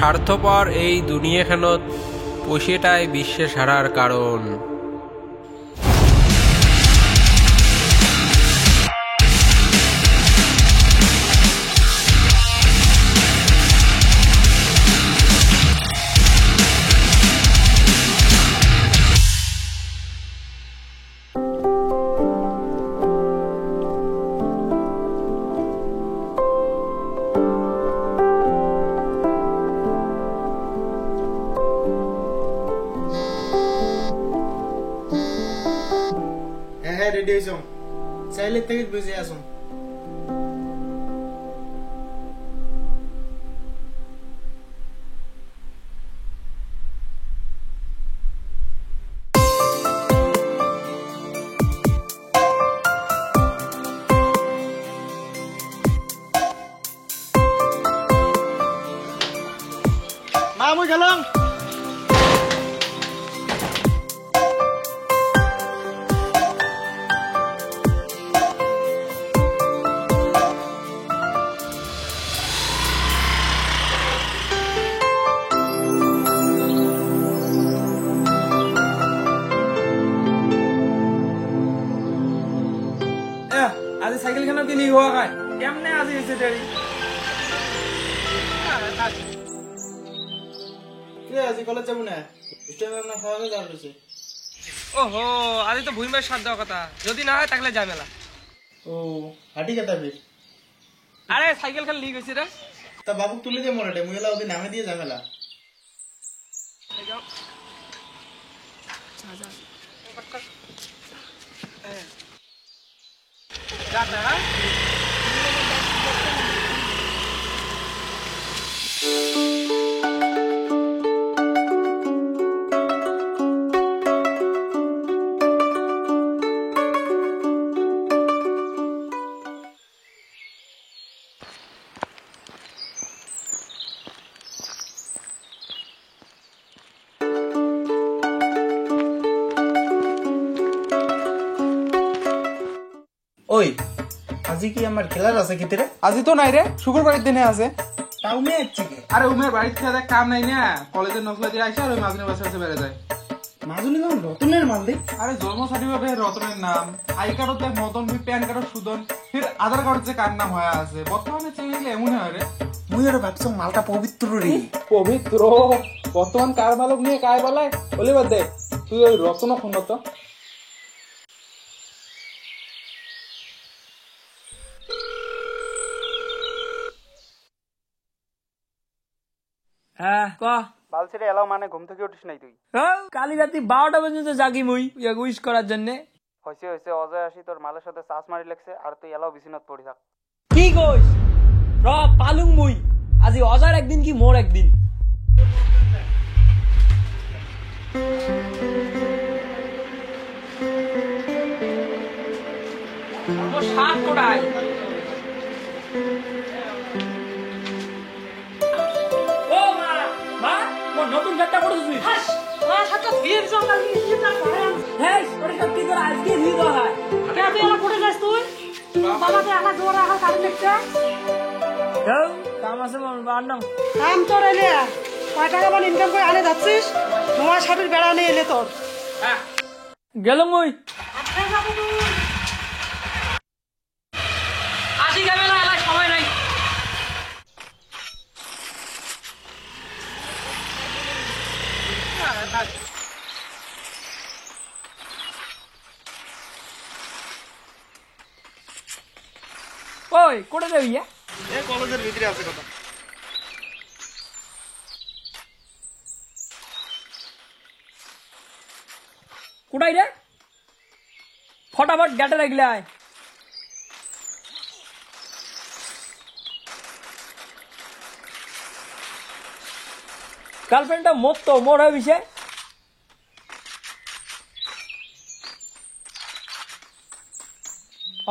স্বার্থপর এই দুনিয়াখানত পয়সাটাই বিশ্বাস হারার কারণ। হ্যাঁ রেডি হয়েছ, চাইলে থেকে বুঝে আসুন। মা মুই গেলাম। আজি সাইকেল খান কিনি হওয়া খায় কেমনে আজি হয়েছে দেরি। আজি কলেজ যাবো না, খাওয়া যাওয়া রয়েছে। ওহো, আজি তো ভুইমার সাথ দেওয়া কথা, যদি না হয় তাহলে ঝামেলা। ও হাঁটি কেতা ফির? আরে সাইকেল খান লিক হয়েছে রে। তা বাবুক তুলে দিয়ে মরাটে মুইলা ওদের নামে দিয়ে ঝামেলা। ওই আজি কি আমার খেলার আছে কিতে রে? আজি তো নাই রে, শুক্রবারের দিনে আছে। তাও মেয়ে আছে কি? আরে উমের বাড়িতে খেয়ে কাম নাই না, কলেজের নকলা দিয়ে আসে আর ওই মাজুনি বাসা বেড়ে যায়। মাজুনি নাম রতনের মাল দে। আরে জন্ম সার্টিফিকেটে রতনের নাম, আই কার্ডত দেখ মদন, প্যান কার্ডত সুদন, ফির আধার কার্ড যে কার নাম হয়ে আছে। বর্তমানে চেয়ে এমন হয় রে। মুই আর ভাবছো মালটা পবিত্র রে। পবিত্র? বর্তমান কার মালক নিয়ে কায় বলায় বলি বাদ দে, তুই ওই রতন ফোন তো। হ্যাঁ ক বালছেড়ে এলাও মানে ঘুম থেকে উঠিস নাই তুই? কালি রাত্রি 12টা পর্যন্ত জাগি মুই উইশ করার জন্য। হয়েছে হয়েছে, অজয় আসি তোর মালের সাথে চাষ মারি লাগছে আর তুই এলাও বিছিনত পড়ি থাক। কি কইস? র পালুং মুই, আজি অজার একদিন কি মোর একদিন। সাত কোটায় ও মা, মা মোর নতুন ব্যাগটা পড়েছিস? হ্যাঁ ওটা সব কি করে আজকে দিয়ে দেওয়া হয়? কাম আছে মোর বান্নাম। কাম তোর এলে কয় টাকা মানে ইনকাম করে আনে যাচ্ছিস? নোয়া সাবির বেড়া নিয়ে এলে তোর গেল মুই আসি যাবে না, এলাকায় সময় নাই। ওই কোটে যাবি? এই কলেজের ভিতরে আছে কথা। কোটাই রে? ফটাফট গেটে রাখলে আয়। গার্লফ্রেন্ডটা মোর তো মোর হয় বিষয়।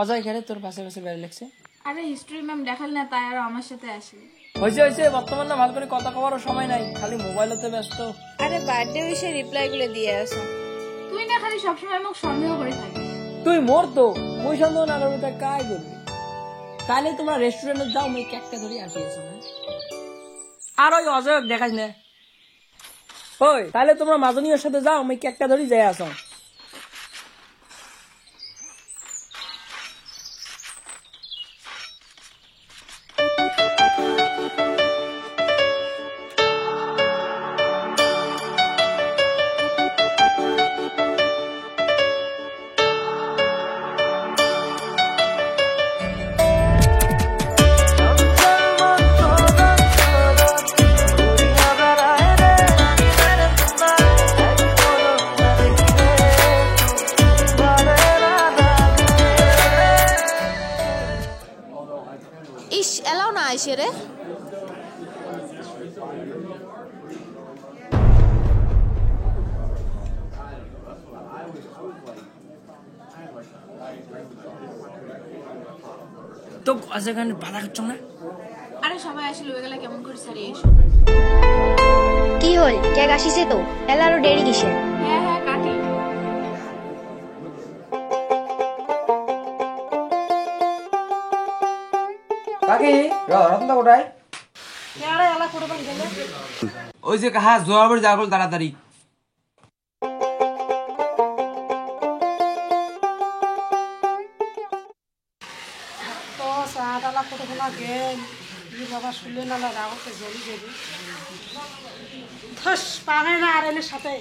অজয় খেলে তোর পাশে পাশে বেড়ে লেগছে। আরে হিস্ট্রি ম্যাম দেখাল না, তাই আর আমার সাথে আসে। হয়েছে হয়েছে, বর্তমান না ভালো করে কথা কওয়ারও সময় নাই, খালি মোবাইলতে ব্যস্ত। আরে বার্থডে উইশে রিপ্লাই গুলো দিয়ে আসো। তুই না খালি সবসময় মোক সন্দেহ করে থাকিস। তুই মোর তো মুই সন্দেহ না করবি তা কাই করবি? তাহলে তোমরা রেস্টুরেন্টে যাও, মুই কেকটা ধরে আসিয়েছো। আর ওই অজয় দেখাস না। ওই তাহলে তোমরা মাজনীর সাথে যাও, আমি কেকটা ধরি যাই আসো। ইস এলাও না আইসে রে। তো অজয়খানে বাধা করছো না? আরে সবাই আসলে ওই গেলে কেমন করে সারিয়ে এসো। কি হল কেক আসিছে তো এলা আরো দেরি কিসে? হ্যাঁ হ্যাঁ কাটি। কাকি রতন দা কোথায়? কেড়ে এলা করে বল গেলে ওই যে কাহা জবাবের জাগল তাড়াতাড়ি। তো সাদালা করে বলা গেল ই বাবা শুলে না রাগতে জলি যাবি ধস পাগে না আর এর সাথে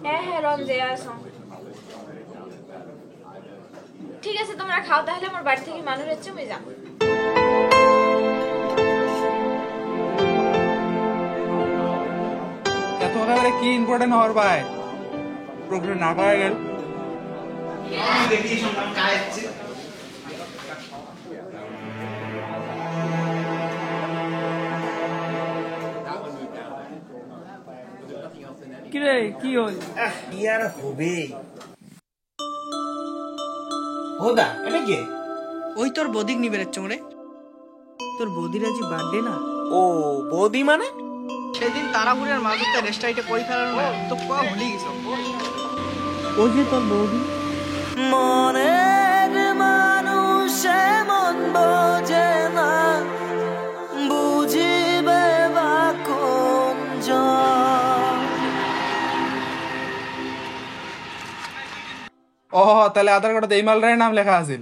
হ্যাঁ হ্যাঁ রঞ্জে আসো। ঠিক আছে তোমরা খাও তাহলে, আমার বাড়ি থেকে মানুষ এসছে, আমি যাও। এত একেবারে কি ইম্পর্টেন্ট হওয়ার ভাই প্রোগ্রাম না পাওয়া গেল। কিরে কি হল? কি আর হবে? হোদা এটা কে? ওই তোর বৌদিক নিবে রে চোরে। তোর বৌদির আজ বার্থডে না? ও বৌদি মানে? সেদিন তারাপুরের মাঝে রেস্টাইটে পরীক্ষা তো কোয়া ভুলে গেছ। ওই যে তোর বৌদি। মনের মানুষে মন বোঝে না, বুঝিবে বা কোন জন। ও তাহলে আধার কার্ডে এই মালটার নাম লেখা আছে।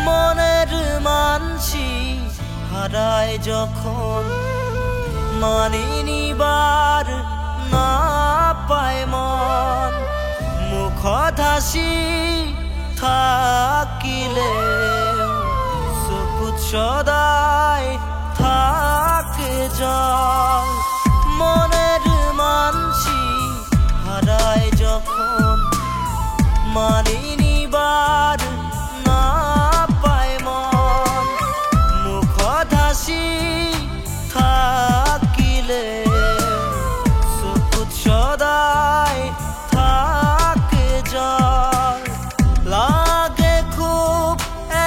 মনের মানসি হারায় যখন, মানিনিবার না পায় মন। মুখধাসি থাকিলে সকুত সদায় থাকে জল। মনের মানসি হারায় যখন, মানিনিবার না পায় মন। মুখধাসি থাকিলে সকুত সদায় থাকে জল। লাগে খুব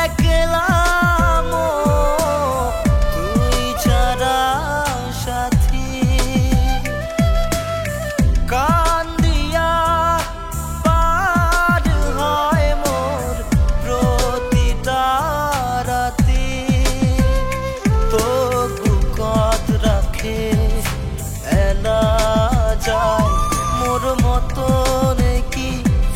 একলা তুই ছাড়া সাথী। কান্দিয়া পার হয় মোর প্রতিটা রাতি। তবু কত রাখে এলা যায় মোর মতন কি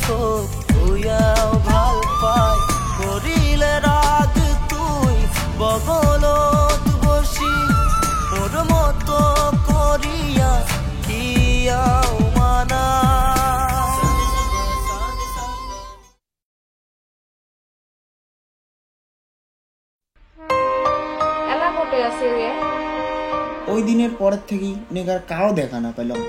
সব হইয়াও ভাল পায়। করিলে রাগ তুই বগলত বসি, মোর মতো করিয়া কিয়াও মানা। এলা কোটে আছে রে? ওই দিনের পরের থেকেই নেগার কাও দেখা না পেলাম।